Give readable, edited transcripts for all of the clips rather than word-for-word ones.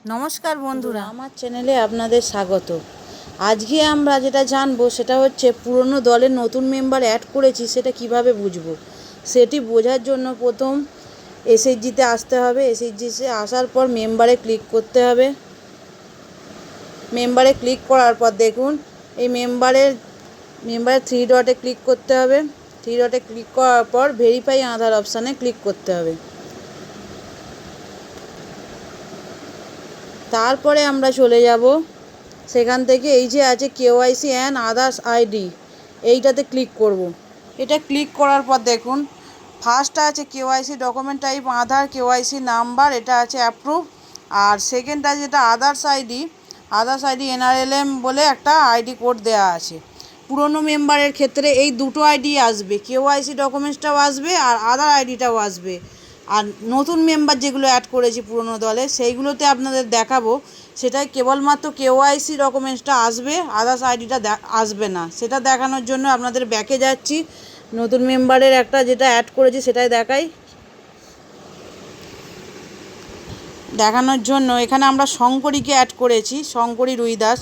নমস্কার বন্ধুরা, আমার চ্যানেলে আপনাদের স্বাগত। আজকে আমরা যেটা জানবো সেটা হচ্ছে পুরনো দলের নতুন মেম্বার অ্যাড করেছি সেটা কিভাবে বুঝবো। সেটি বোঝার জন্য প্রথম এসএইচজিতে আসতে হবে। এসএইচজিতে আসার পর মেম্বারে ক্লিক করতে হবে। মেম্বারে ক্লিক করার পর দেখুন এই মেম্বারের থ্রি ডটে ক্লিক করতে হবে। থ্রি ডটে ক্লিক করার পর ভেরিফাই আধার অপশানে ক্লিক করতে হবে। তারপরে আমরা চলে যাব সেখান থেকে এই যে আছে কেওয়াইসি অ্যান্ড আদার্স আইডি, এইটাতে ক্লিক করব। এটা ক্লিক করার পর দেখুন ফার্স্টটা আছে কেওয়াইসি ডকুমেন্ট টাইপ আধার, কেওয়াইসি নাম্বার, এটা আছে অ্যাপ্রুভ। আর সেকেন্ডটা যেটা আদার্স আইডি এনআরএলএম বলে একটা আইডি কোড দেওয়া আছে। পুরনো মেম্বারের ক্ষেত্রে এই দুটো আইডি আসবে, কেওয়াইসি ডকুমেন্টসটাও আসবে আর আধার আইডিটাও আসবে। আর নতুন মেম্বার যেগুলো অ্যাড করেছি পুরনো দলে সেইগুলোতে আপনাদের দেখাবো, সেটাই কেবলমাত্র কেওয়াইসি ডকুমেন্টসটা আসবে, আদার্স আইডিটা আসবে না। সেটা দেখানোর জন্য আপনাদের ব্যাকে যাচ্ছি। নতুন মেম্বারের একটা যেটা অ্যাড করেছি সেটাই দেখানোর জন্য এখানে আমরা শঙ্করীকে অ্যাড করেছি, শঙ্করী রুইদাস।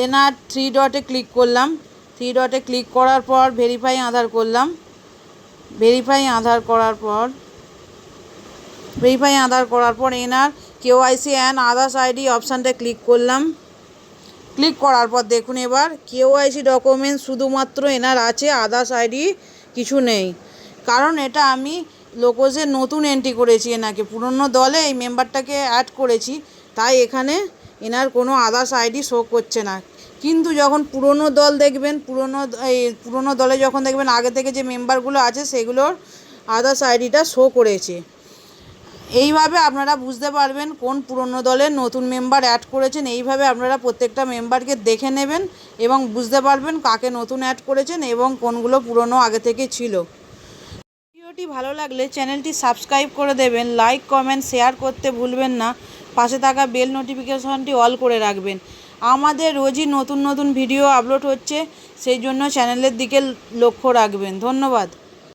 এনার থ্রি ডটে ক্লিক করলাম। থ্রি ডটে ক্লিক করার পর ভেরিফাই আধার করলাম। ভেরিফাই আধার করার পর এনার কেওয়াইসি অ্যান্ড আদার্স আইডি অপশানটা ক্লিক করলাম। ক্লিক করার পর দেখুন এবার কেওয়াইসি ডকুমেন্ট শুধুমাত্র এনার আছে, আদার্স আইডি কিছু নেই। কারণ এটা আমি লোকোজে নতুন এন্ট্রি করেছি, এনাকে পুরনো দলে এই মেম্বারটাকে অ্যাড করেছি, তাই এখানে এনার কোনো আদার্স আইডি শো করছে না। কিন্তু যখন পুরনো দল দেখবেন, পুরনো দলে যখন দেখবেন আগে থেকে যে মেম্বারগুলো আছে সেগুলোর আদার্স আইডিটা শো করেছে। এইভাবে আপনারা বুঝতে পারবেন কোন পুরনো দলের নতুন মেম্বার অ্যাড করেছেন। এইভাবে আপনারা প্রত্যেকটা মেম্বারকে দেখে নেবেন এবং বুঝতে পারবেন কাকে নতুন অ্যাড করেছেন এবং কোনগুলো পুরনো আগে থেকে ছিল। ভিডিওটি ভালো লাগলে চ্যানেলটি সাবস্ক্রাইব করে দেবেন, লাইক কমেন্ট শেয়ার করতে ভুলবেন না, পাশে থাকা বেল নোটিফিকেশনটি অল করে রাখবেন। আমাদের রোজই নতুন ভিডিও আপলোড হচ্ছে, সেই জন্য চ্যানেলের দিকে লক্ষ্য রাখবেন। ধন্যবাদ।